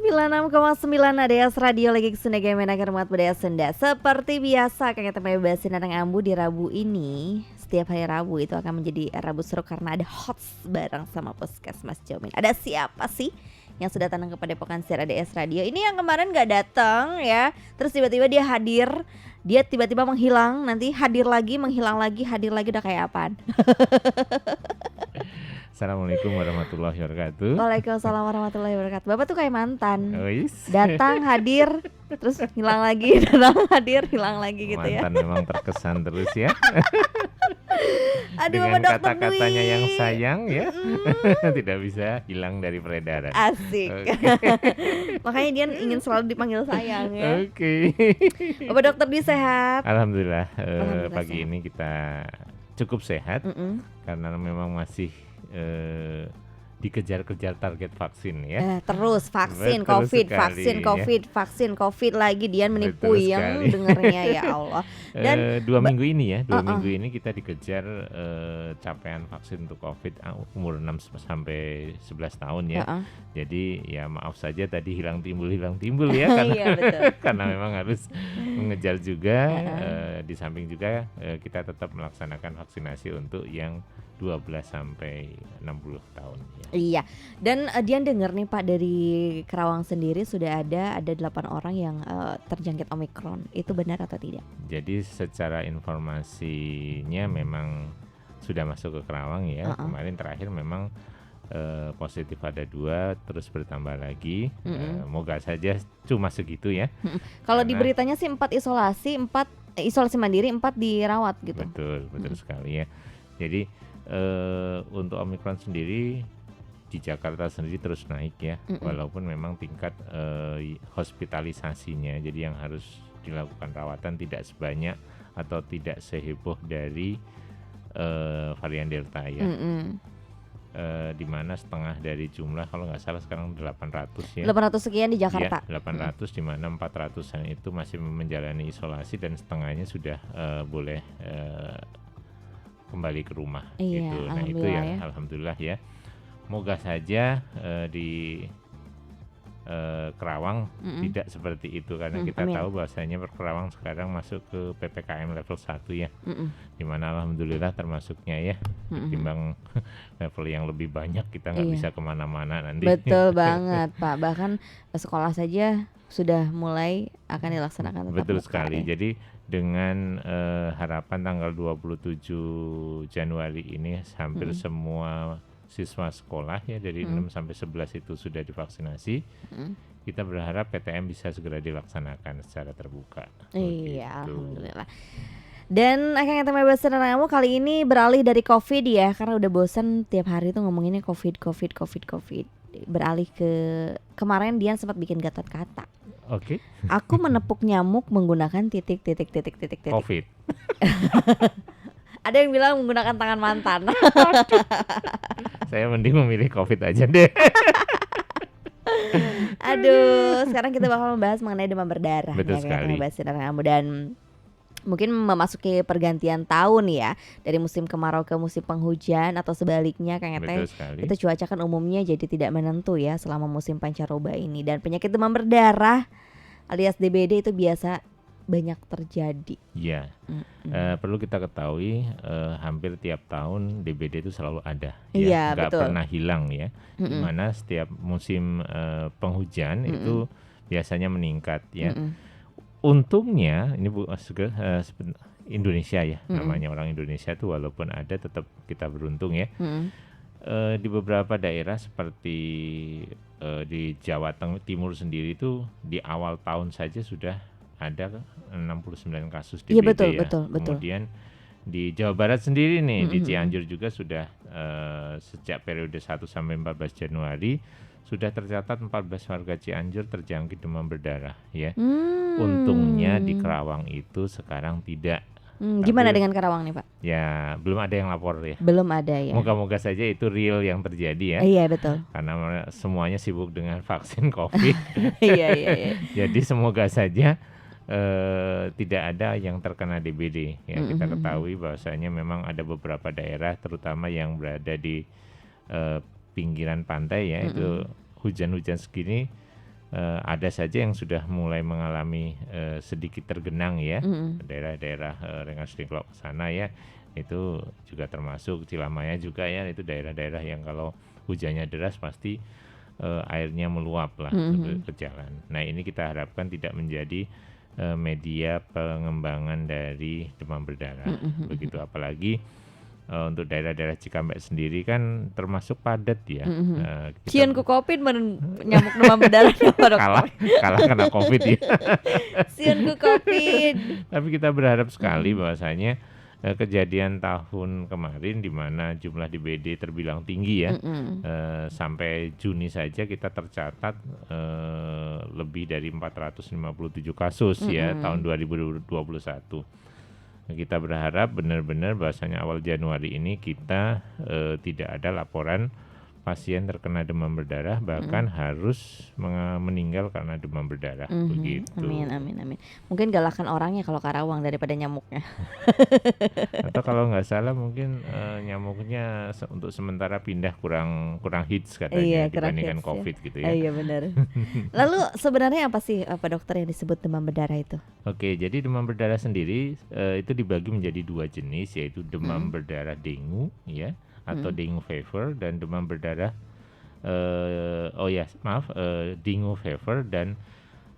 96,9 ADS Radio lagi kesunda menaker mat budaya Sunda. Seperti biasa kakek teman bahasin tentang ambu di Rabu ini. Setiap hari Rabu itu akan menjadi Rabu seru karena ada hots bareng sama Puskesmas Jomin. Ada siapa sih yang sudah datang kepada Padepokan Siar ADS Radio? Ini yang kemarin gak datang ya. Terus tiba-tiba dia hadir. Dia tiba-tiba menghilang, nanti hadir lagi, menghilang lagi, hadir lagi, udah kayak apaan? Assalamualaikum warahmatullahi wabarakatuh. Waalaikumsalam warahmatullahi wabarakatuh. Bapak tuh kayak mantan. Ois. Datang, hadir, terus hilang lagi, datang, hadir, hilang lagi gitu ya. Mantan memang terkesan terus ya. Aduh, dengan Bapak Dokter kata-katanya Dwi yang sayang ya. Tidak bisa hilang dari peredaran. Asik. Okay. Makanya dia ingin selalu dipanggil sayang ya. Oke. Bapak Dokter Dwi sehat? Alhamdulillah, Alhamdulillah pagi sehat. ini kita cukup sehat karena memang masih dikejar-kejar target vaksin ya. Terus vaksin Betul COVID, sekali, vaksin ya. COVID, vaksin COVID lagi dia menipu Betul yang sekali. dengernya ya Allah. Dan Dua minggu ini ya, minggu ini kita dikejar capaian vaksin untuk COVID umur 6 sampai 11 tahun ya. Jadi ya maaf saja tadi hilang timbul ya karena Iya, betul. karena memang harus mengejar juga. Di samping juga kita tetap melaksanakan vaksinasi untuk yang 12 sampai 60 tahun ya. Iya. Dan Dian dengar nih Pak, dari Kerawang sendiri sudah ada 8 orang yang terjangkit Omikron. Itu benar atau tidak? Jadi secara informasinya memang sudah masuk ke Kerawang ya. Kemarin terakhir memang positif ada 2, terus bertambah lagi. Moga saja cuma segitu ya. Kalau di beritanya sih 4 isolasi, 4 isolasi mandiri, 4 dirawat gitu. Betul sekali ya. Jadi untuk Omikron sendiri di Jakarta sendiri terus naik ya, walaupun memang tingkat hospitalisasinya, jadi yang harus dilakukan rawatan tidak sebanyak atau tidak seheboh dari varian Delta ya. Di mana setengah dari jumlah, kalau nggak salah sekarang 800 ya. 800 sekian di Jakarta. Ya, 800 di mana 400-an itu masih menjalani isolasi dan setengahnya sudah boleh kembali ke rumah gitu. Nah itu yang ya. Alhamdulillah ya. Moga saja di Kerawang tidak seperti itu karena kita tahu bahwasanya Kerawang sekarang masuk ke PPKM level 1 ya. Di mana alhamdulillah termasuknya ya. Ketimbang level yang lebih banyak kita nggak bisa kemana-mana nanti. Betul banget Pak. Bahkan sekolah saja sudah mulai akan dilaksanakan tetap Betul muka, sekali. ya. Jadi dengan harapan tanggal 27 Januari ini hampir semua siswa sekolah ya dari 6 sampai 11 itu sudah divaksinasi. Kita berharap PTM bisa segera dilaksanakan secara terbuka. Iya, alhamdulillah. Dan akan kita bahas tentang kamu kali ini beralih dari COVID ya, karena udah bosan tiap hari tuh ngomonginnya COVID. Beralih ke kemarin Dian sempat bikin gatot kata. Oke. Aku menepuk nyamuk menggunakan titik. COVID. Ada yang bilang menggunakan tangan mantan. Saya mending memilih COVID aja deh. Aduh, sekarang kita bakal membahas mengenai demam berdarah. Betul sekali. Membahas tentang kamu dan mungkin memasuki pergantian tahun ya, dari musim kemarau ke musim penghujan atau sebaliknya Kang Ete. Itu cuaca kan umumnya jadi tidak menentu ya selama musim pancaroba ini, dan penyakit demam berdarah alias DBD itu biasa banyak terjadi. Iya. Perlu kita ketahui hampir tiap tahun DBD itu selalu ada ya, nggak pernah hilang ya. Dimana setiap musim penghujan itu biasanya meningkat ya. Untungnya ini Indonesia ya, namanya orang Indonesia tuh walaupun ada tetap kita beruntung ya. Di beberapa daerah seperti di Jawa Timur sendiri itu di awal tahun saja sudah ada 69 kasus DBD ya. Betul. Kemudian di Jawa Barat sendiri nih, di Cianjur juga sudah sejak periode 1 sampai 14 Januari sudah tercatat 14 warga Cianjur terjangkit demam berdarah ya. Untungnya di Kerawang itu sekarang tidak. Gimana dengan Kerawang nih Pak? Ya belum ada yang lapor ya. Belum ada ya. Moga-moga saja itu real yang terjadi ya. Iya betul. Karena semuanya sibuk dengan vaksin COVID. Iya. Jadi semoga saja tidak ada yang terkena DBD ya. Kita ketahui bahwasanya memang ada beberapa daerah terutama yang berada di pinggiran pantai ya, itu hujan-hujan segini ada saja yang sudah mulai mengalami sedikit tergenang ya, daerah-daerah Rengas Dengklok ke sana ya, itu juga termasuk Cilamaya juga ya, itu daerah-daerah yang kalau hujannya deras pasti airnya meluap lah ke jalan. Nah ini kita harapkan tidak menjadi media pengembangan dari demam berdarah, begitu apalagi untuk daerah-daerah Cikampek sendiri kan termasuk padat ya. Sieun ku Covid men nyamuk demam berdarah Pak Dokter. kalah kena Covid ya. Sieun ku Covid. Tapi kita berharap sekali bahwasanya kejadian tahun kemarin di mana jumlah DBD terbilang tinggi ya, sampai Juni saja kita tercatat lebih dari 457 kasus ya tahun 2021. Kita berharap benar-benar bahwasanya awal Januari ini kita tidak ada laporan pasien terkena demam berdarah bahkan harus meninggal karena demam berdarah begitu. Amin. Mungkin galakan orangnya kalau Karawang daripada nyamuknya. Atau kalau nggak salah mungkin nyamuknya untuk sementara pindah kurang hits katanya dibandingkan COVID ya. Gitu ya. Iya benar. Lalu sebenarnya apa sih Pak Dokter yang disebut demam berdarah itu? Oke, jadi demam berdarah sendiri itu dibagi menjadi 2 jenis, yaitu demam berdarah dengue ya atau dengue fever, dan demam berdarah dengue fever dan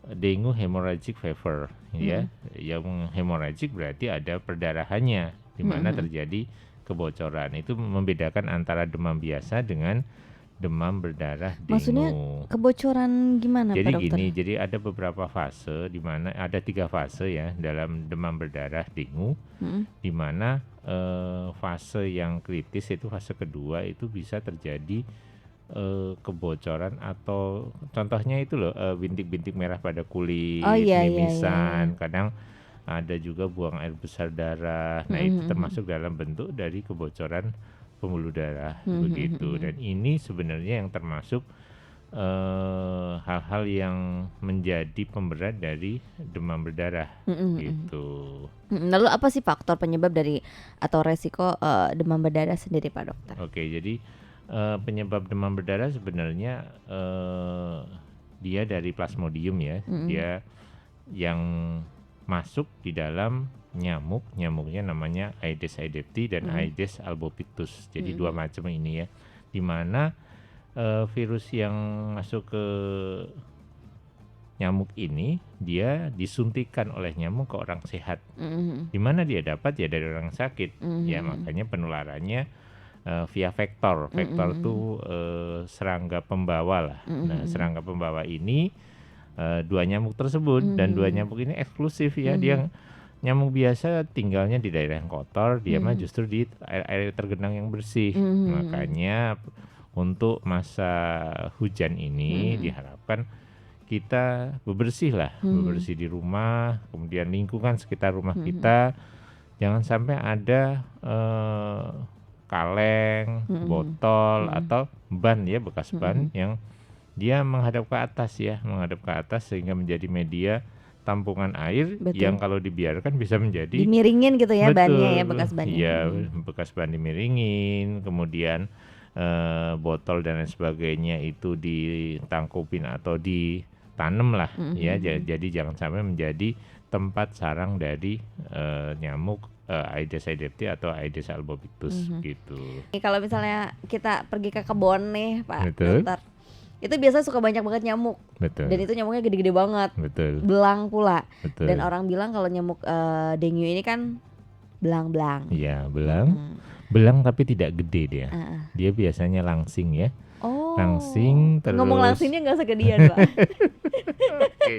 dengue hemorrhagic fever ya. Yang hemorrhagic berarti ada perdarahannya di mana terjadi kebocoran. Itu membedakan antara demam biasa dengan demam berdarah dengue. Maksudnya kebocoran gimana jadi Pak Dokter? Gini, jadi ada beberapa fase di mana ada 3 fase ya dalam demam berdarah dengue, di mana fase yang kritis itu fase kedua itu bisa terjadi kebocoran atau contohnya itu loh bintik-bintik merah pada kulit, mimisan, kadang ada juga buang air besar darah. Nah itu termasuk dalam bentuk dari kebocoran pembuluh darah begitu. Dan ini sebenarnya yang termasuk hal-hal yang menjadi pemberat dari demam berdarah gitu. Lalu apa sih faktor penyebab dari atau resiko demam berdarah sendiri Pak Dokter? Oke, jadi penyebab demam berdarah sebenarnya dia dari Plasmodium ya. Dia yang masuk di dalam nyamuknya namanya Aedes aegypti dan Aedes albopictus. Jadi 2 macam ini ya, di mana virus yang masuk ke nyamuk ini dia disuntikan oleh nyamuk ke orang sehat. Di mana dia dapat ya dari orang sakit. Ya makanya penularannya via vektor. Vektor itu serangga pembawa lah. Nah, serangga pembawa ini 2 nyamuk tersebut dan 2 nyamuk ini eksklusif ya. Dia nyamuk biasa tinggalnya di daerah yang kotor, dia mah justru di air tergenang yang bersih. Makanya untuk masa hujan ini diharapkan kita bebersih di rumah, kemudian lingkungan sekitar rumah kita jangan sampai ada kaleng, botol atau ban ya, bekas ban yang dia menghadap ke atas sehingga menjadi media tampungan air. Betul. Yang kalau dibiarkan bisa menjadi dimiringin gitu ya. Betul. Bannya ya, bekas bannya. Iya, bekas ban dimiringin, kemudian botol dan lain sebagainya itu ditangkupin atau ditanam lah ya. Jadi jangan sampai menjadi tempat sarang dari nyamuk Aedes aegypti atau Aedes albopictus gitu. Kalau misalnya kita pergi ke kebun nih Pak Dokter, itu biasanya suka banyak banget nyamuk. Betul. Dan itu nyamuknya gede-gede banget. Betul. Belang pula. Betul. Dan orang bilang kalau nyamuk dengue ini kan belang-belang. Iya, belang. Belang tapi tidak gede dia. Dia biasanya langsing ya. Oh. Langsing terus. Ngomong langsingnya nggak segedean Pak. Oke.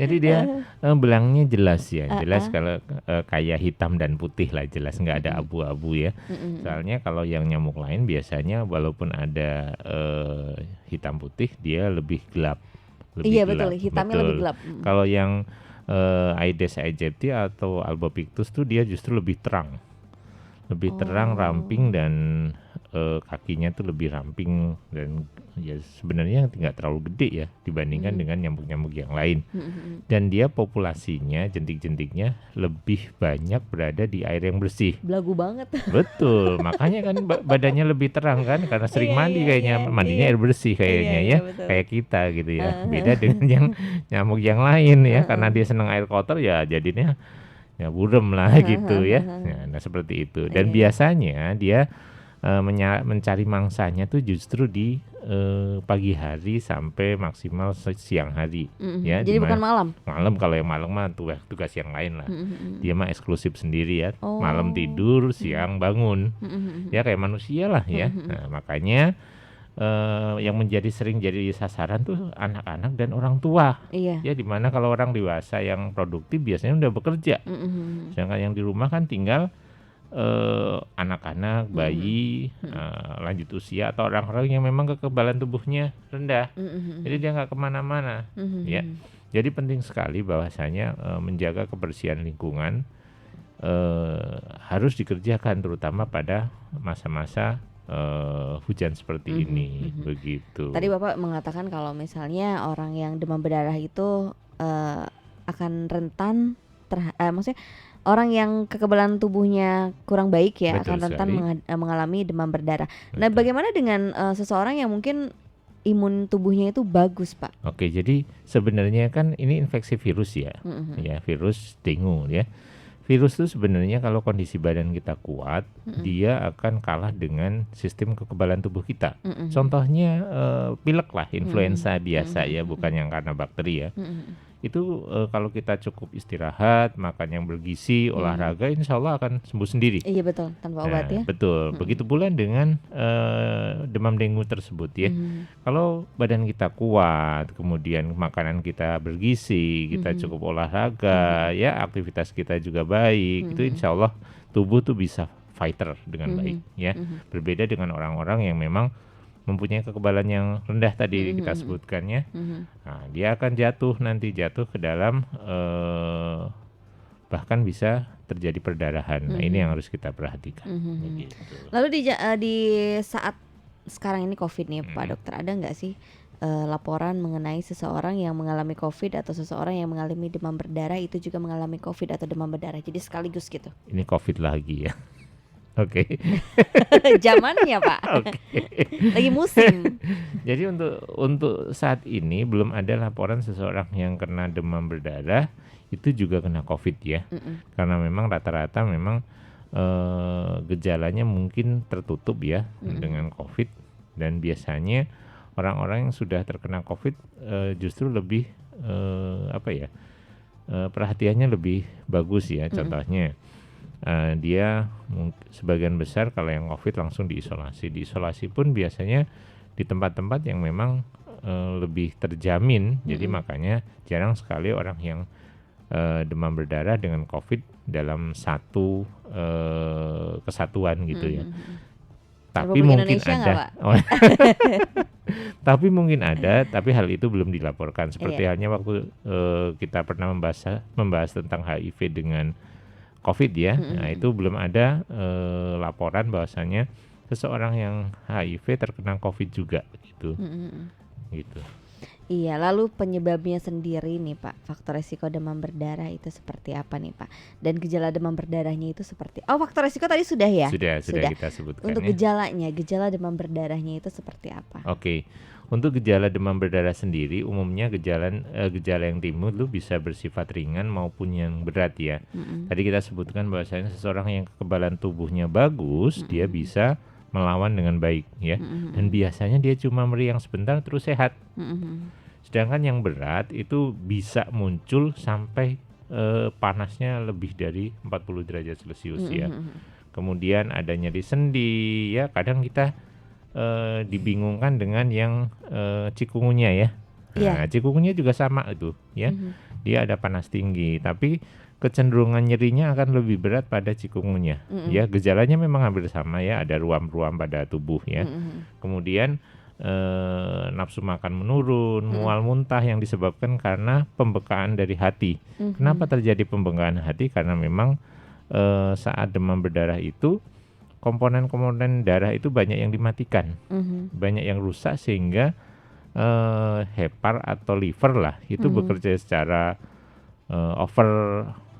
Jadi dia belangnya jelas ya. Jelas kalau kayak hitam dan putih lah, jelas nggak ada abu-abu ya. Soalnya kalau yang nyamuk lain biasanya walaupun ada hitam putih dia lebih gelap. Iya gelap. Betul, hitamnya lebih gelap. Kalau yang Aedes aegypti atau albopictus tuh dia justru lebih terang. Lebih terang, ramping dan kakinya tuh lebih ramping dan ya sebenarnya nggak terlalu gede ya dibandingkan dengan nyamuk-nyamuk yang lain. Dan dia populasinya, jentik-jentiknya lebih banyak berada di air yang bersih. Belagu banget. Betul, makanya kan badannya lebih terang kan karena sering Iya, mandi iya, kayaknya, iya, mandinya iya. air bersih Iya, kayaknya iya, ya, betul. kayak kita gitu ya. Beda dengan yang nyamuk yang lain ya, karena dia senang air kotor ya jadinya ya burem lah gitu ya. Nah, seperti itu. Dan Iya. biasanya dia mencari mangsanya tuh justru di pagi hari sampai maksimal siang hari ya, Jadi bukan dimana malam. malam, kalau yang malam mah tugas yang lain lah. Dia mah eksklusif sendiri ya, malam Oh. tidur siang bangun ya kayak manusia lah ya. Nah, makanya yang sering jadi sasaran tuh anak-anak dan orang tua Iya. ya, dimana kalau orang dewasa yang produktif biasanya udah bekerja, sedangkan yang di rumah kan tinggal anak-anak, bayi, lanjut usia atau orang-orang yang memang kekebalan tubuhnya rendah, jadi dia nggak kemana-mana ya. Jadi penting sekali bahwasanya menjaga kebersihan lingkungan harus dikerjakan terutama pada masa-masa hujan seperti ini begitu. Tadi Bapak mengatakan kalau misalnya orang yang demam berdarah itu akan rentan maksudnya orang yang kekebalan tubuhnya kurang baik ya Betul akan rentan sekali. mengalami demam berdarah. Nah, Betul. bagaimana dengan seseorang yang mungkin imun tubuhnya itu bagus, Pak? Oke, jadi sebenarnya kan ini infeksi virus ya, ya virus dengue ya. Virus itu sebenarnya kalau kondisi badan kita kuat, dia akan kalah dengan sistem kekebalan tubuh kita. Contohnya pilek lah, influenza biasa ya, bukan yang karena bakteri ya. Itu kalau kita cukup istirahat, makan yang bergizi, olahraga, insya Allah akan sembuh sendiri. Iya betul, tanpa obat ya. Betul, begitu pula dengan demam dengue tersebut ya. Kalau badan kita kuat, kemudian makanan kita bergizi, kita cukup olahraga, ya aktivitas kita juga baik, itu insya Allah tubuh tuh bisa fighter dengan baik ya. Berbeda dengan orang-orang yang memang mempunyai kekebalan yang rendah tadi kita sebutkannya, nah, dia akan jatuh ke dalam bahkan bisa terjadi perdarahan. Nah, ini yang harus kita perhatikan. Begitu. Lalu di saat sekarang ini COVID nih Pak Dokter, ada nggak sih laporan mengenai seseorang yang mengalami COVID atau seseorang yang mengalami demam berdarah itu juga mengalami COVID atau demam berdarah, jadi sekaligus gitu? Ini COVID lagi ya. Oke. Zamannya Pak. Lagi musim. Jadi untuk saat ini belum ada laporan seseorang yang kena demam berdarah itu juga kena COVID ya. Karena memang rata-rata memang gejalanya mungkin tertutup ya dengan COVID, dan biasanya orang-orang yang sudah terkena COVID justru lebih perhatiannya lebih bagus ya. Contohnya dia sebagian besar kalau yang COVID langsung diisolasi. Diisolasi pun biasanya di tempat-tempat yang memang lebih terjamin. Jadi makanya jarang sekali orang yang demam berdarah dengan COVID dalam satu kesatuan gitu ya. Tapi Republik mungkin Indonesia nggak, ada. Pak? Tapi mungkin ada, tapi hal itu belum dilaporkan. Seperti Iya. halnya waktu kita pernah membahas tentang HIV dengan COVID ya. Nah, itu belum ada laporan bahwasanya seseorang yang HIV terkena COVID juga gitu. Gitu. Iya, lalu penyebabnya sendiri nih Pak, faktor resiko demam berdarah itu seperti apa nih Pak? Dan gejala demam berdarahnya itu seperti, faktor resiko tadi sudah ya? Sudah kita sebutkan. Untuk ya. gejala demam berdarahnya itu seperti apa? Oke. Untuk gejala demam berdarah sendiri, umumnya gejala yang timbul itu bisa bersifat ringan maupun yang berat ya. Tadi kita sebutkan bahwasanya seseorang yang kekebalan tubuhnya bagus, dia bisa melawan dengan baik ya. Dan biasanya dia cuma meriang sebentar terus sehat. Sedangkan yang berat itu bisa muncul sampai panasnya lebih dari 40 derajat Celcius ya. Kemudian ada nyeri sendi ya, kadang kita dibingungkan dengan yang cikungunya ya. Nah, cikungunya juga sama itu ya. Dia ada panas tinggi, tapi kecenderungan nyerinya akan lebih berat pada cikungunya. Ya, gejalanya memang hampir sama ya, ada ruam-ruam pada tubuh ya. Kemudian nafsu makan menurun, mual muntah yang disebabkan karena pembekaan dari hati. Kenapa terjadi pembekaan hati? Karena memang saat demam berdarah itu komponen-komponen darah itu banyak yang dimatikan, Mhm. banyak yang rusak sehingga hepar atau liver lah itu Mhm. bekerja secara over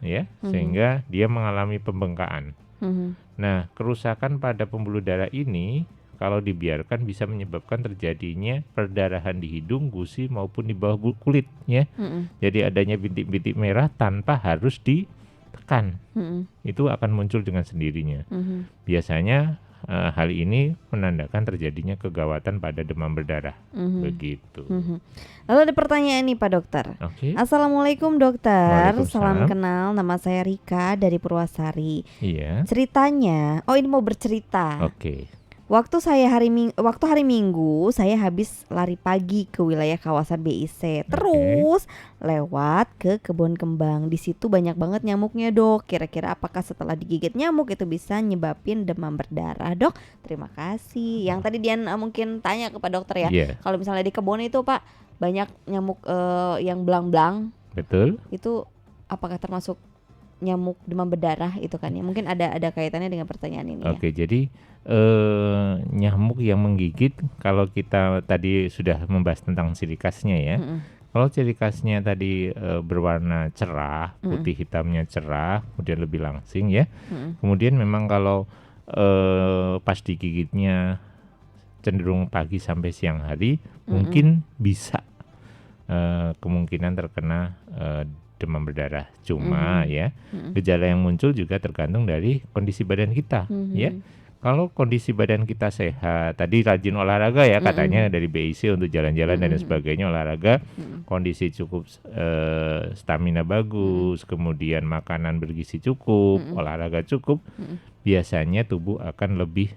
ya, Mhm. sehingga dia mengalami pembengkakan. Mhm. Nah, kerusakan pada pembuluh darah ini kalau dibiarkan bisa menyebabkan terjadinya perdarahan di hidung, gusi maupun di bawah kulit ya. Mhm. Jadi adanya bintik-bintik merah tanpa harus ditekan. Mhm. Itu akan muncul dengan sendirinya. Mhm. Biasanya hal ini menandakan terjadinya kegawatan pada demam berdarah. Mhm. Begitu. Mhm. Lalu ada pertanyaan nih Pak Dokter. Oke. Assalamualaikum dokter, salam Waalaikumsalam. kenal, nama saya Rika dari Purwasari. Iya. Ceritanya, ini mau bercerita. Oke. Waktu hari Minggu saya habis lari pagi ke wilayah kawasan BIC, terus lewat ke kebun kembang. Di situ banyak banget nyamuknya dok. Kira-kira apakah setelah digigit nyamuk itu bisa nyebabin demam berdarah dok? Terima kasih. Yang tadi Dian mungkin tanya ke Pak Dokter ya. Iya. Kalau misalnya di kebun itu Pak banyak nyamuk yang belang-belang, Betul. itu apakah termasuk nyamuk demam berdarah itu kan ya? Mungkin ada kaitannya dengan pertanyaan ini ya. Oke, jadi nyamuk yang menggigit, kalau kita tadi sudah membahas tentang ciri khasnya ya. Mm-mm. Kalau ciri khasnya tadi berwarna cerah, Mm-mm. putih hitamnya cerah, kemudian lebih langsing ya. Mm-mm. Kemudian memang kalau pas digigitnya cenderung pagi sampai siang hari, mungkin bisa kemungkinan terkena demam berdarah. Cuma ya, gejala yang muncul juga tergantung dari kondisi badan kita ya. Kalau kondisi badan kita sehat, tadi rajin olahraga ya katanya dari BIC untuk jalan-jalan dan sebagainya, olahraga, kondisi cukup stamina bagus, kemudian makanan bergizi cukup, olahraga cukup, biasanya tubuh akan lebih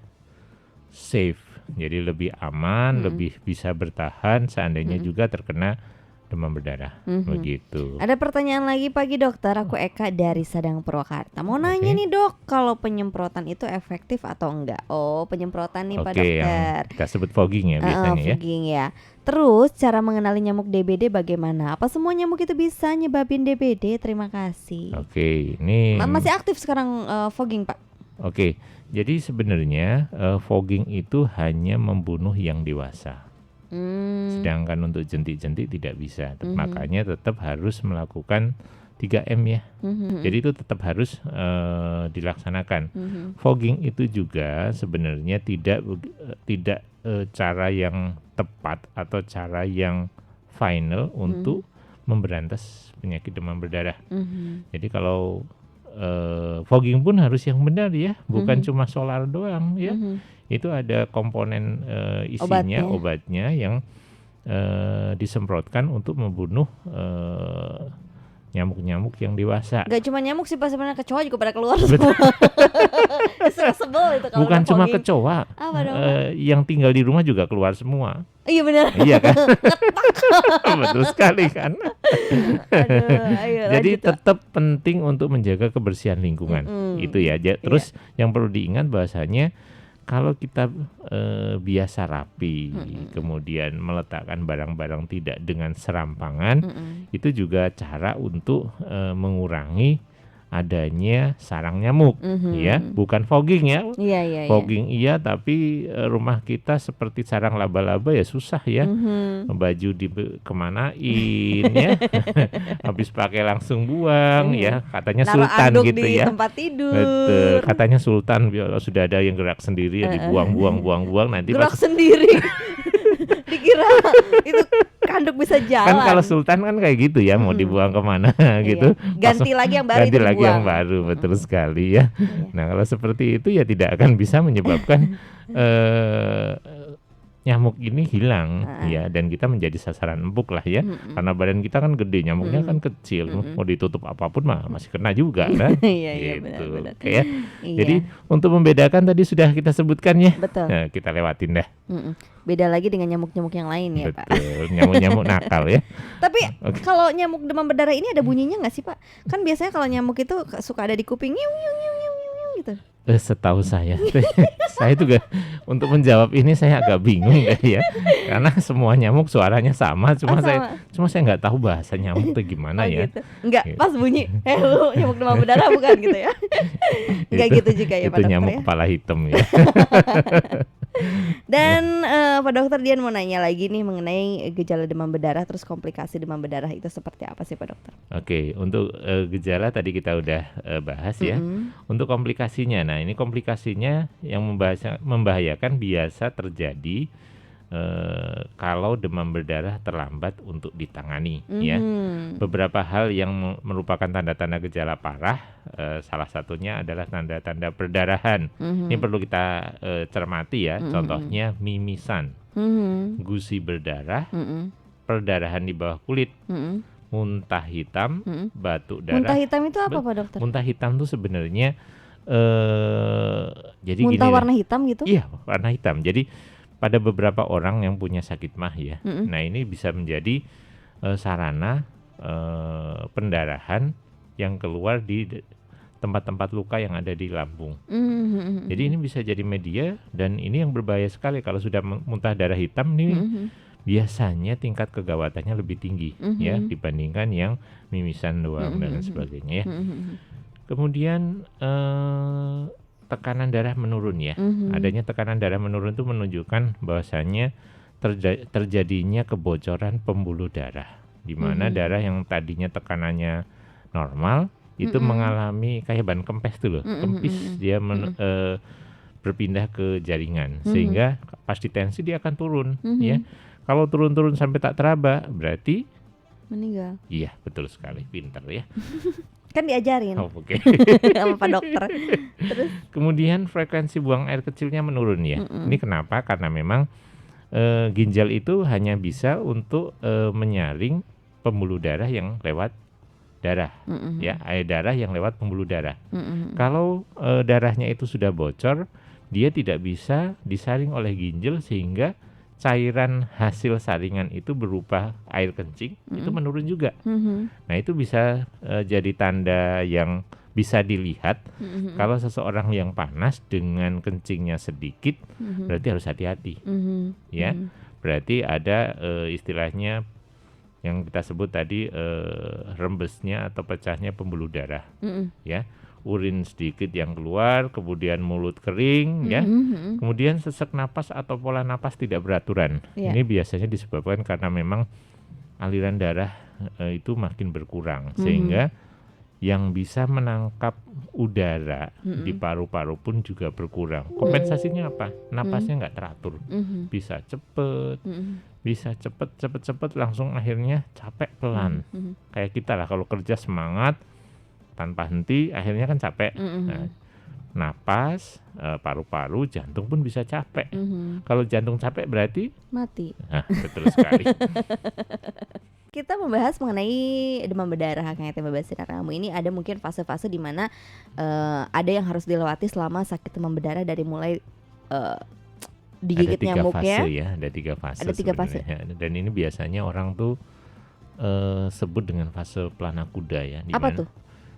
safe, jadi lebih aman, lebih bisa bertahan seandainya juga terkena demam berdarah. Begitu. Ada pertanyaan lagi pagi dokter, aku Eka dari Sadang Purwakarta. Mau nanya nih dok, kalau penyemprotan itu efektif atau enggak? Oh, penyemprotan nih Pak Oke, Dokter. yang kita sebut fogging ya biasanya ya. Fogging ya. Terus cara mengenali nyamuk DBD bagaimana? Apa semua nyamuk itu bisa nyebabin DBD? Terima kasih. Oke, ini Masih aktif sekarang fogging Pak? Oke, jadi sebenarnya fogging itu hanya membunuh yang dewasa. Sedangkan untuk jentik-jentik tidak bisa. Makanya tetap harus melakukan 3M ya. Jadi itu tetap harus dilaksanakan. Fogging itu juga sebenarnya tidak cara yang tepat atau cara yang final untuk memberantas penyakit demam berdarah. Jadi kalau fogging pun harus yang benar ya, bukan cuma solar doang ya. Itu ada komponen isinya obatnya yang disemprotkan untuk membunuh nyamuk-nyamuk yang dewasa. Gak cuma nyamuk sih Pak, sebenarnya kecoa juga pada keluar semua. Sebel itu kalau Bukan cuma fogging. kecoa, Apa dong, yang tinggal di rumah juga keluar semua. Iya benar. Iya kan? Betul sekali kan. Aduh, ayo, Jadi lanjut, Pak. tetap penting untuk menjaga kebersihan lingkungan. Itu ya. Terus yang perlu diingat bahwasanya kalau kita biasa rapi, kemudian meletakkan barang-barang tidak dengan serampangan, itu juga cara untuk mengurangi adanya sarang nyamuk, ya, bukan fogging ya. Iya. Fogging iya, tapi rumah kita seperti sarang laba-laba ya susah ya. Baju dikemanain ya, habis pakai langsung buang ya, katanya Naruh sultan anduk gitu di ya. tempat tidur. Betul, katanya sultan kalau sudah ada yang gerak sendiri ya dibuang nanti Gerak sendiri. Dikira itu kanduk bisa jalan. kan kalau sultan kan kayak gitu ya, mau dibuang kemana gitu. Ganti lagi yang baru Ganti itu lagi dibuang. yang baru, betul sekali ya. Nah kalau seperti itu ya tidak akan bisa menyebabkan nyamuk ini hilang ya, dan kita menjadi sasaran empuk lah ya, karena badan kita kan gede, nyamuknya kan kecil, mau ditutup apapun mah masih kena juga kan. Iya, gitu. benar-benar. Oke ya. Iya. Jadi untuk membedakan tadi sudah kita sebutkan ya. Betul. Nah, kita lewatin dah. Beda lagi dengan nyamuk-nyamuk yang lain ya Pak. Betul, nyamuk-nyamuk nakal ya. Tapi kalau nyamuk demam berdarah ini ada bunyinya nggak sih Pak? Kan biasanya kalau nyamuk itu suka ada di kuping, nyiung, nyiung, nyiung, nyiung, nyiung, gitu. Setahu saya, saya juga untuk menjawab ini saya agak bingung ya, karena semua nyamuk suaranya sama, Oh sama. cuma saya nggak tahu bahasa nyamuk itu gimana Oh ya. gitu. Enggak Gitu. pas bunyi, lu nyamuk demam berdarah bukan gitu ya? Enggak Itu gitu juga ya Pak itu Dokter nyamuk ya. kepala hitam ya. Dan Pak Dokter Dian mau nanya lagi nih mengenai gejala demam berdarah terus komplikasi demam berdarah itu seperti apa sih Pak Dokter? Oke, untuk gejala tadi kita udah bahas ya. Mm-mm. Untuk komplikasinya, nah ini komplikasinya yang membahayakan biasa terjadi kalau demam berdarah terlambat untuk ditangani ya. Mhm. Beberapa hal yang merupakan tanda-tanda gejala parah, salah satunya adalah tanda-tanda perdarahan. Ini Mhm. perlu kita cermati ya. Mhm. Contohnya mimisan, Mhm. gusi berdarah, Mhm. perdarahan di bawah kulit, Mhm. muntah hitam, Mhm. batuk Muntah darah. hitam itu apa Pak Dokter? Muntah hitam tuh sebenarnya jadi gini Muntah deh. warna hitam gitu? Iya, warna hitam. Jadi pada beberapa orang yang punya sakit mah ya. Mhm. Nah, ini bisa menjadi sarana pendarahan yang keluar di tempat-tempat luka yang ada di lambung. Mhm. Jadi ini bisa jadi media dan ini yang berbahaya sekali kalau sudah muntah darah hitam ini Mhm. biasanya tingkat kegawatannya lebih tinggi ya Mhm. dibandingkan yang mimisan doang dan lain Mhm. sebagainya ya. Mhm. Kemudian tekanan darah menurun ya. Mhm. Adanya tekanan darah menurun itu menunjukkan bahwasannya terjadinya kebocoran pembuluh darah, di mana Mhm. darah yang tadinya tekanannya normal itu Mhm. mengalami kayak ban kempes tuh loh, kempis Mhm. dia Mhm. berpindah ke jaringan, Mhm. sehingga pas ditensi dia akan turun ya. Mhm. Kalau turun-turun sampai tak teraba berarti Meninggal. iya betul sekali, pinter ya. Kan diajarin Oh, oke. sama Pak Dokter. Terus? Kemudian frekuensi buang air kecilnya menurun ya. Ini Mhm. kenapa? Karena memang ginjal itu hanya bisa untuk menyaring pembuluh darah yang lewat darah Mhm. ya, air darah yang lewat pembuluh darah. Mhm. Kalau darahnya itu sudah bocor, dia tidak bisa disaring oleh ginjal sehingga cairan hasil saringan itu berupa air kencing itu Mhm. menurun juga. Mhm. Nah, itu bisa jadi tanda yang bisa dilihat Mhm. kalau seseorang yang panas dengan kencingnya sedikit, Mhm. berarti harus hati-hati Mhm. ya. Mhm. Berarti ada istilahnya yang kita sebut tadi rembesnya atau pecahnya pembuluh darah Mhm. ya. Urin sedikit yang keluar, kemudian mulut kering ya. Mhm. Kemudian sesak napas atau pola napas tidak beraturan. Iya. Ini biasanya disebabkan karena memang aliran darah itu makin berkurang sehingga yang bisa menangkap udara di Mhm. paru-paru pun juga berkurang. Kompensasinya apa? Napasnya nggak teratur. Mhm. Bisa cepet, Mhm. bisa cepet langsung akhirnya capek pelan. Mhm. Kayak kita lah kalau kerja semangat tanpa henti akhirnya kan capek. Nah, Mhm. napas, paru-paru, jantung pun bisa capek. Mhm. Kalau jantung capek berarti Mati. betul sekali. Kita membahas mengenai demam berdarah Kang Tema Sinar Kamu ini ada mungkin fase-fase di mana ada yang harus dilewati selama sakit demam berdarah dari mulai Ada digigit 3 nyamuknya. fase ya, ada 3 fase Ada 3 fase. sebenarnya. Dan ini biasanya orang tuh sebut dengan fase pelana kuda ya. Di Apa mana- tuh?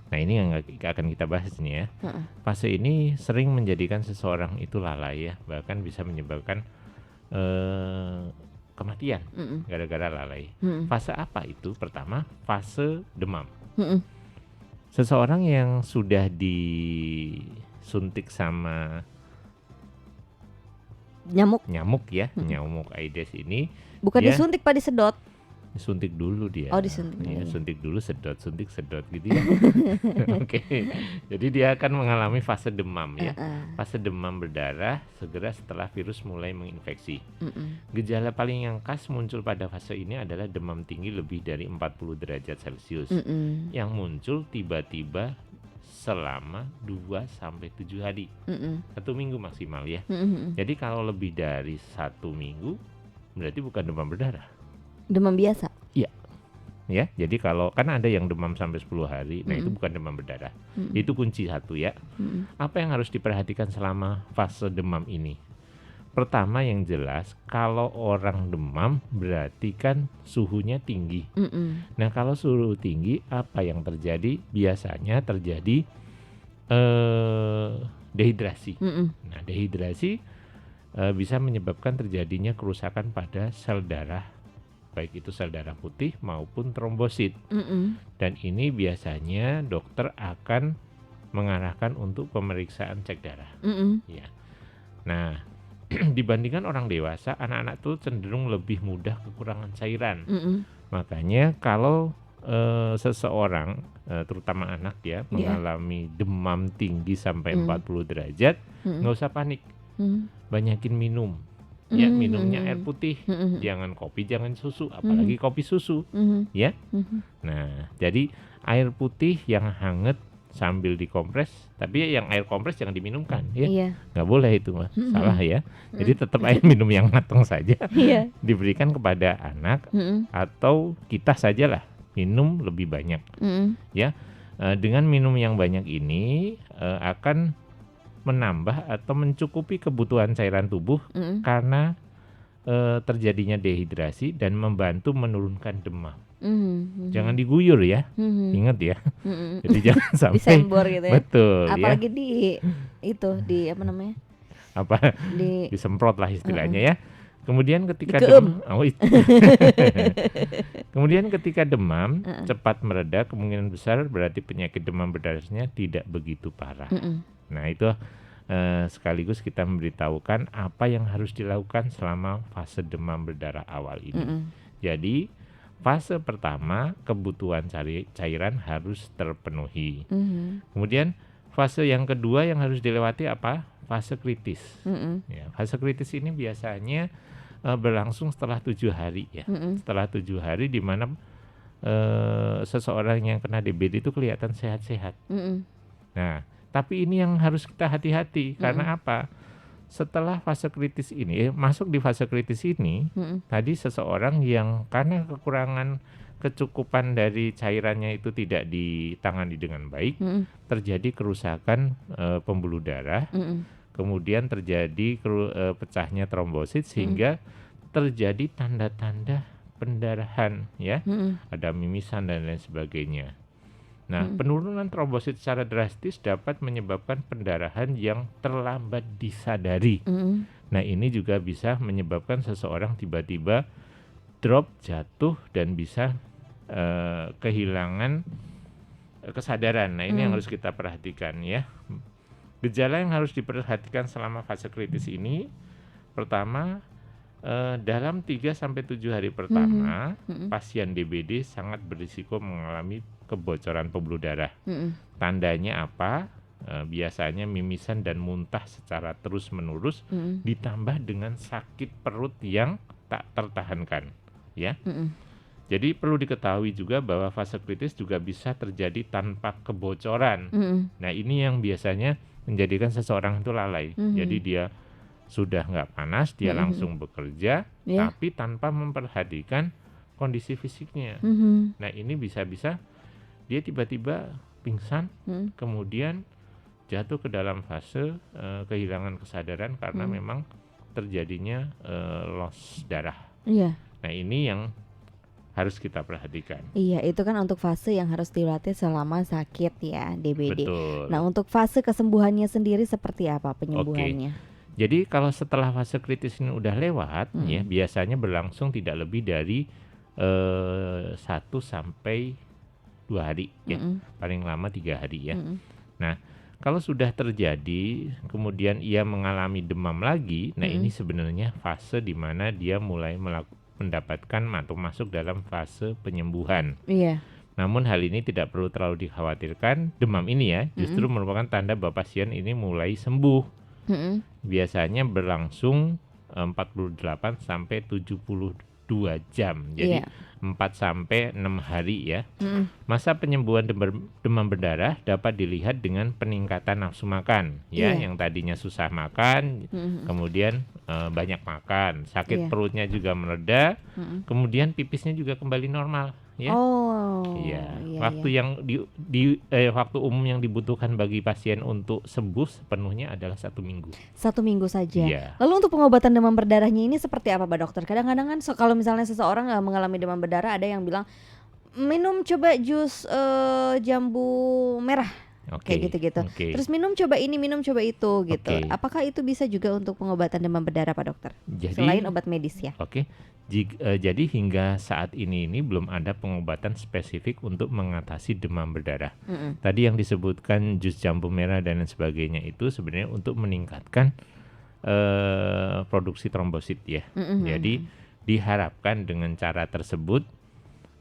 Nah, ini yang akan kita bahas nih ya. Heeh. Fase ini sering menjadikan seseorang itu lalai ya, bahkan bisa menyebabkan kematian Mhm. gara-gara lalai. Mhm. Fase apa itu? Pertama, fase demam. Mhm. Seseorang yang sudah disuntik sama Nyamuk. ya, nyamuk Aedes ini Bukan dia disuntik Pak, disedot. disuntik dulu dia. Oh, disuntik Iya, dulu. suntik dulu, suntik sedot gitu ya. Oke. Jadi dia akan mengalami fase demam ya. Heeh. Fase demam berdarah segera setelah virus mulai menginfeksi. Mhm. Gejala paling yang khas muncul pada fase ini adalah demam tinggi lebih dari 40 derajat Celcius Mhm. yang muncul tiba-tiba selama 2-7 hari. Mhm. 1 minggu maksimal ya. Mhm. Jadi kalau lebih dari 1 minggu berarti bukan demam berdarah. Demam biasa. Ya, jadi kalau kan ada yang demam sampai 10 hari, nah itu bukan demam berdarah. Mhm. Itu kunci 1 ya. Mhm. Apa yang harus diperhatikan selama fase demam ini? Pertama yang jelas, kalau orang demam berarti kan suhunya tinggi. Mhm. Nah, kalau suhu tinggi apa yang terjadi? Biasanya terjadi dehidrasi. Mm-mm. Nah, dehidrasi bisa menyebabkan terjadinya kerusakan pada sel darah, baik itu sel darah putih maupun trombosit. Mm-mm. Dan ini biasanya dokter akan mengarahkan untuk pemeriksaan cek darah. Mm-mm. Ya. Nah, dibandingkan orang dewasa, anak-anak tuh cenderung lebih mudah kekurangan cairan. Mm-mm. Makanya kalau seseorang, terutama anak ya, Iya. mengalami demam tinggi sampai Mm. 40 derajat, Mm-mm. nggak usah panik, Mm. banyakin minum. Ya, minumnya air Mm. putih, Mm-mm. jangan kopi, jangan susu, apalagi kopi susu, Mm-mm. ya. Mm-mm. Nah, jadi air putih yang hangat sambil dikompres, tapi yang air kompres jangan diminumkan, ya. Iya. Nggak boleh itu mah, Mm-mm. salah ya. Jadi tetap air minum yang matang saja Iya. diberikan kepada anak Mm-mm. atau kita sajalah minum lebih banyak. Mm-mm. Dengan minum yang banyak ini akan menambah atau mencukupi kebutuhan cairan tubuh Mm-mm. karena terjadinya dehidrasi dan membantu menurunkan demam. Mm-mm. Jangan diguyur ya, Mm-mm. ingat ya. Mm-mm. Jadi jangan sampai Disembor gitu ya. betul ya, Apalagi di apa namanya? apa Di disemprot lah istilahnya ya. Kemudian ketika Dikeum. kemudian ketika demam cepat mereda, kemungkinan besar berarti penyakit demam berdarahnya tidak begitu parah. Mm-mm. Nah, itu sekaligus kita memberitahukan apa yang harus dilakukan selama fase demam berdarah awal ini. Mm-mm. Jadi fase pertama kebutuhan cairan harus terpenuhi. Mm-mm. Kemudian fase yang kedua yang harus dilewati apa? Fase kritis. Mm-mm. Ya, fase kritis ini biasanya berlangsung setelah 7 hari ya. Mm-mm. Setelah 7 hari di mana seseorang yang kena DBD itu kelihatan sehat-sehat. Mm-mm. Nah, tapi ini yang harus kita hati-hati karena apa? Setelah fase kritis ini, masuk di fase kritis ini, Mm-mm. tadi seseorang yang karena kekurangan kecukupan dari cairannya itu tidak ditangani dengan baik, Mm-mm. terjadi kerusakan pembuluh darah, Mm-mm. kemudian terjadi pecahnya trombosit sehingga terjadi tanda-tanda pendarahan ya, Mm-mm. ada mimisan dan lain sebagainya. Nah, penurunan trombosit secara drastis dapat menyebabkan pendarahan yang terlambat disadari. Mm-mm. Nah, ini juga bisa menyebabkan seseorang tiba-tiba drop, jatuh, dan bisa kehilangan kesadaran. Nah, ini yang harus kita perhatikan ya. Gejala yang harus diperhatikan selama fase kritis ini, pertama, dalam 3-7 hari pertama, pasien DBD sangat berisiko mengalami kebocoran pembuluh darah. Mm-mm. Tandanya apa? Biasanya mimisan dan muntah secara terus-menerus, Mm-mm. ditambah dengan sakit perut yang tak tertahankan. Ya. Mm-mm. Jadi perlu diketahui juga bahwa fase kritis juga bisa terjadi tanpa kebocoran. Mm-mm. Nah, ini yang biasanya menjadikan seseorang itu lalai. Jadi dia sudah nggak panas, dia langsung bekerja, Yeah. tapi tanpa memperhatikan kondisi fisiknya. Mm-mm. Nah, ini bisa-bisa dia tiba-tiba pingsan, kemudian jatuh ke dalam fase kehilangan kesadaran karena memang terjadinya loss darah. Iya. Nah, ini yang harus kita perhatikan. Iya, itu kan untuk fase yang harus dilatih selama sakit ya, DBD. Betul. Nah, untuk fase kesembuhannya sendiri seperti apa penyembuhannya? Jadi kalau setelah fase kritis ini udah lewat, ya biasanya berlangsung tidak lebih dari 1 sampai 2 hari, ya, paling lama 3 hari ya. Nah, kalau sudah terjadi, kemudian ia mengalami demam lagi, nah ini sebenarnya fase di mana dia mulai mendapatkan atau masuk dalam fase penyembuhan. Iya. Namun hal ini tidak perlu terlalu dikhawatirkan. Demam ini ya justru merupakan tanda bahwa pasien ini mulai sembuh. Biasanya berlangsung 48 sampai 72 jam. Jadi 4 sampai 6 hari ya. Masa penyembuhan demam berdarah dapat dilihat dengan peningkatan nafsu makan ya, yang tadinya susah makan, kemudian banyak makan, sakit perutnya juga mereda, kemudian pipisnya juga kembali normal ya. Waktu yang waktu umum yang dibutuhkan bagi pasien untuk sembuh sepenuhnya adalah 1 minggu. 1 minggu saja. Iya. Lalu untuk pengobatan demam berdarahnya ini seperti apa, Pak Dokter? Kadang-kadang kan kalau misalnya seseorang mengalami demam berdarah, ada yang bilang minum coba jus jambu merah. kayak Oke, gitu-gitu. oke, Terus minum coba ini, minum coba itu gitu. oke. Apakah itu bisa juga untuk pengobatan demam berdarah Pak Dokter? Selain Jadi, obat medis ya? oke. Jadi hingga saat ini belum ada pengobatan spesifik untuk mengatasi demam berdarah. Mm-mm. Tadi yang disebutkan jus jambu merah dan lain sebagainya itu sebenarnya untuk meningkatkan produksi trombosit ya. Mm-mm. Jadi diharapkan dengan cara tersebut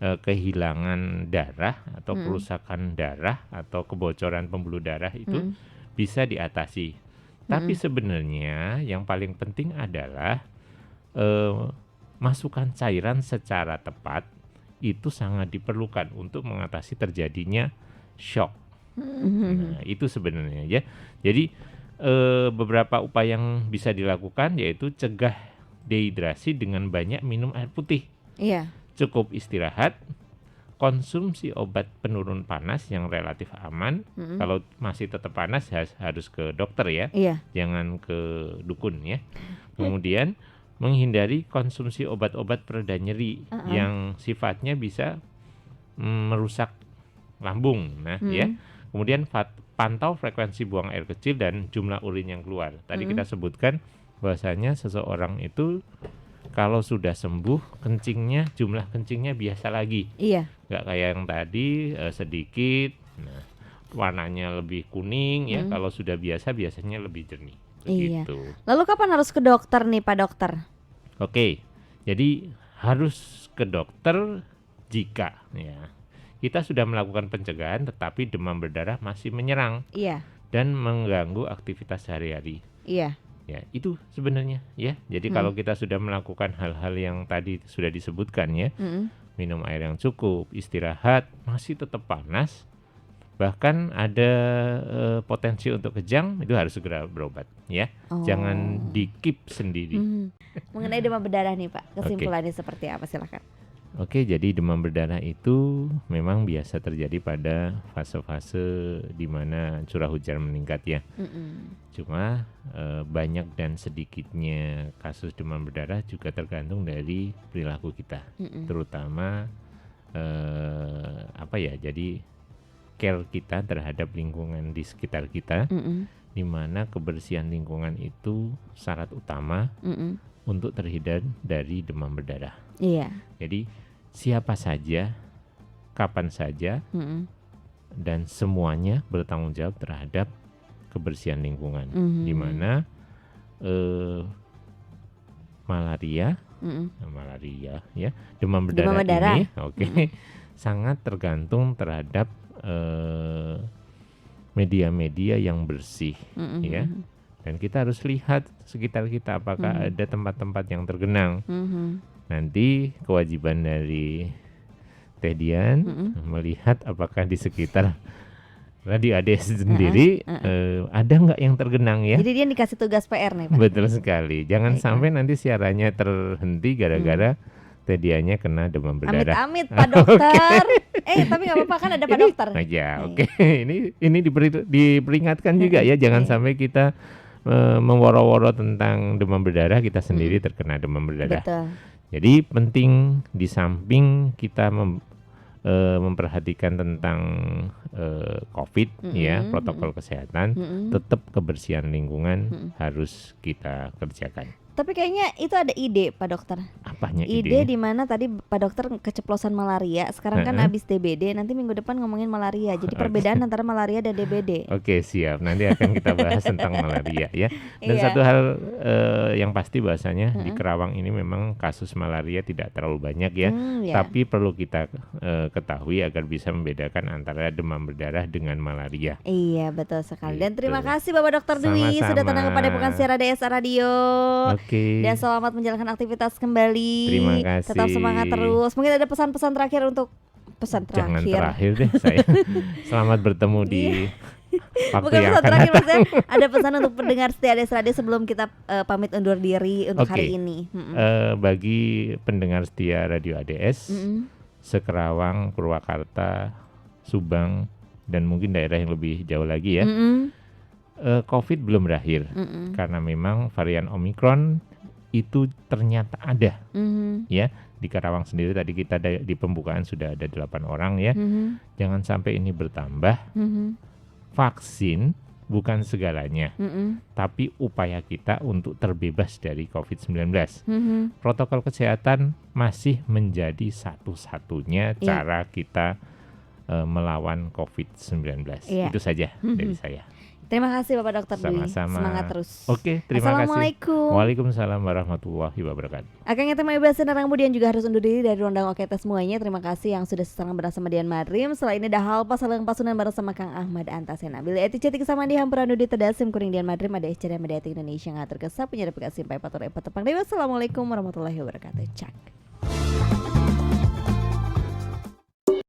kehilangan darah atau Mm-mm. kerusakan darah atau kebocoran pembuluh darah itu Mm-mm. bisa diatasi. Tapi Mm-mm. sebenarnya yang paling penting adalah masukkan cairan secara tepat itu sangat diperlukan untuk mengatasi terjadinya shock. Mm-mm. Nah, itu sebenarnya ya. Jadi beberapa upaya yang bisa dilakukan yaitu cegah dehidrasi dengan banyak minum air putih, Iya. cukup istirahat, konsumsi obat penurun panas yang relatif aman. Mm-mm. Kalau masih tetap panas harus ke dokter ya, Iya. jangan ke dukun ya. Kemudian menghindari konsumsi obat-obat pereda nyeri yang sifatnya bisa merusak lambung. Nah, ya. Kemudian pantau frekuensi buang air kecil dan jumlah urin yang keluar. Tadi kita sebutkan bahwasanya seseorang itu kalau sudah sembuh jumlah kencingnya biasa lagi. Iya. Nggak kayak yang tadi sedikit. Nah, warnanya lebih kuning ya. Kalau sudah biasanya lebih jernih. Iya. Begitu. Lalu kapan harus ke dokter nih Pak Dokter? Oke. Jadi harus ke dokter jika ya kita sudah melakukan pencegahan tetapi demam berdarah masih menyerang Iya. dan mengganggu aktivitas sehari-hari. Iya. Ya, itu sebenarnya ya. Jadi kalau kita sudah melakukan hal-hal yang tadi sudah disebutkan ya, minum air yang cukup, istirahat, masih tetap panas, bahkan ada potensi untuk kejang, itu harus segera berobat ya. Jangan di-keep sendiri. Mengenai demam berdarah nih Pak, kesimpulannya seperti apa silakan? Oke, jadi demam berdarah itu memang biasa terjadi pada fase-fase di mana curah hujan meningkat ya. Cuma banyak dan sedikitnya kasus demam berdarah juga tergantung dari perilaku kita, terutama jadi care kita terhadap lingkungan di sekitar kita, di mana kebersihan lingkungan itu syarat utama untuk terhindar dari demam berdarah. Iya. Jadi siapa saja, kapan saja, dan semuanya bertanggung jawab terhadap kebersihan lingkungan, di mana malaria ya, demam berdarah ini, sangat tergantung terhadap media-media yang bersih, ya. Dan kita harus lihat sekitar kita apakah ada tempat-tempat yang tergenang. Nanti kewajiban dari Teh Dian melihat apakah di sekitar Radio ADS sendiri ada nggak yang tergenang ya. Jadi dia dikasih tugas PR nih Pak. Betul sekali. Jangan sampai nanti siarannya terhenti gara-gara Teh Diannya kena demam berdarah. Amit-amit Pak Dokter. Tapi nggak apa-apa kan ada Pak Dokter. Aja, oke. Ini diperingatkan juga ya, jangan sampai kita meworo-woro tentang demam berdarah, kita sendiri terkena demam berdarah. Betul. Jadi penting di samping kita memperhatikan tentang COVID ya, protokol kesehatan, tetap kebersihan lingkungan harus kita kerjakan. Tapi kayaknya itu ada ide Pak Dokter. Apanya ide di mana tadi Pak Dokter keceplosan malaria, sekarang kan habis DBD, nanti minggu depan ngomongin malaria. Jadi perbedaan antara malaria dan DBD. Oke, siap. Nanti akan kita bahas tentang malaria ya. Dan satu hal yang pasti bahasanya di Kerawang ini memang kasus malaria tidak terlalu banyak ya. Tapi perlu kita ketahui agar bisa membedakan antara demam berdarah dengan malaria. Iya, betul sekali. Dan terima kasih Bapak Dokter Dwi sudah datang kepada Bukan Siar ADS Radio. Dan selamat menjalankan aktivitas kembali. Terima kasih. Tetap semangat terus. Mungkin ada pesan-pesan terakhir untuk Jangan terakhir deh saya. Selamat bertemu di waktu bukan yang pesan akan terakhir, datang. maksudnya ada pesan untuk pendengar setia ADS Radio sebelum kita pamit undur diri untuk hari ini. Bagi pendengar setia Radio ADS se-Kerawang, Purwakarta, Subang, dan mungkin daerah yang lebih jauh lagi ya. COVID belum berakhir karena memang varian Omikron itu ternyata ada ya. Di Karawang sendiri tadi kita di pembukaan sudah ada 8 orang ya. Jangan sampai ini bertambah. vaksin bukan segalanya, Mm-mm. tapi upaya kita untuk terbebas dari COVID-19. Mhm. Protokol kesehatan masih menjadi satu-satunya Iya. cara kita melawan COVID-19. Iya. Itu saja dari saya. Terima kasih Bapak Dokter Dwi. Sama-sama. Semangat terus. Oke, terima kasih. Assalamualaikum. Waalaikumsalam warahmatullahi wabarakatuh. Akan kita mau bahas tentang kemudian juga harus undur diri dari Rondang Oke Tes semuanya. Terima kasih yang sudah sekarang bersama Dian Madrim. Setelah ini ada hal pasalang pasunan bersama Kang Ahmad Antasena. Bila eti cetik sama di hampura nudi tedasim kuring Dian Madrim ada Ica dan Mediatik Indonesia ngatur kesap punya aplikasi Pai Pator Epa Tepang Dewa. Assalamualaikum warahmatullahi wabarakatuh. Cak.